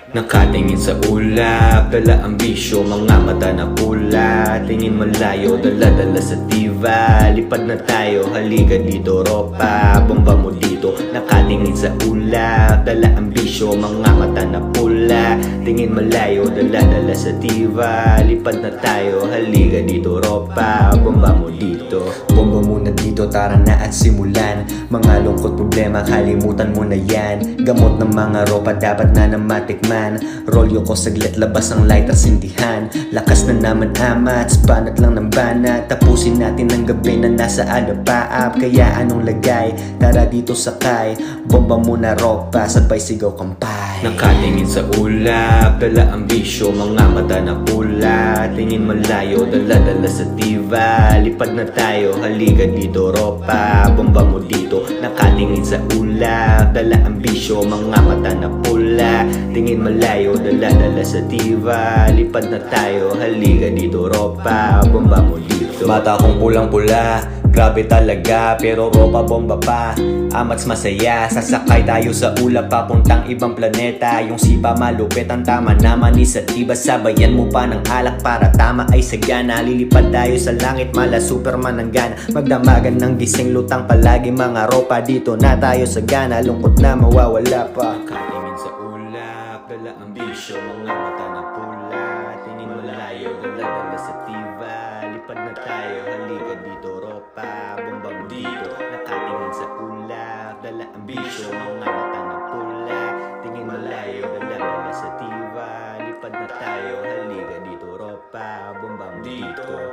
Nakatingin sa ulap, dala ang bisyo, mga mata na pula. Tingin malayo, dala-dala sa diva. Lipad na tayo, halika dito, ropa. Bomba mo dito. Nakatingin sa ulap, dala ang bisyo, mga mata na pula. Tingin malayo, dala-dala sa diva. Lipad na tayo, halika dito, ropa. Bomba mo dito. Bomba muna dito, tara na at simulan. Mga lungkot problema, kalimutan mo na yan. Gamot ng mga ropa, dapat na matikman. Rolyo ko saglit, labas ang lighter, sindihan. Lakas na naman amats, banat lang ng banat. Tapusin natin ang gabi na nasa adapaap. Kaya anong lagay, tara dito sakay. Bomba muna ropa, sabay sigaw kampay. Nakatingin sa ulap, dala ang bisyo, mga mata na pula. Tingin malayo, dala-dala sa diva. Lipad na tayo, halika dito ropa. Bomba mo dito. Nakatingin sa ulap, dala ang bisyo, mga mata na pula. Tingin malayo, dala-dala sa diva. Lipad na tayo, halika dito ropa. Bomba mo dito. Mata kong pulang-pula, grabe talaga, pero ropa bomba pa. Amats masaya, sasakay tayo sa ulap papuntang ibang planeta. Yung sipa malupit, ang tama naman isa diba. Sabayan mo pa ng alak para tama ay sagana. Lilipad tayo sa langit, mala superman ang gana. Magdamagan ng gising, lutang palagi mga ropa. Dito na tayo sa gana, lungkot na mawawala pa. Nakatingin sa ulap, dala ang bisyo, mga mata na pula. Tingin malayo, dala-dala sa diva. Lipad na tayo, halika dito ropa. Bomba mo dito. Nakatingin sa ulap, dala ang bisyo, mga mata na pula. Tingin malayo, dala-dala sa diva. Lipad na tayo, halika dito ropa. Bomba mo dito.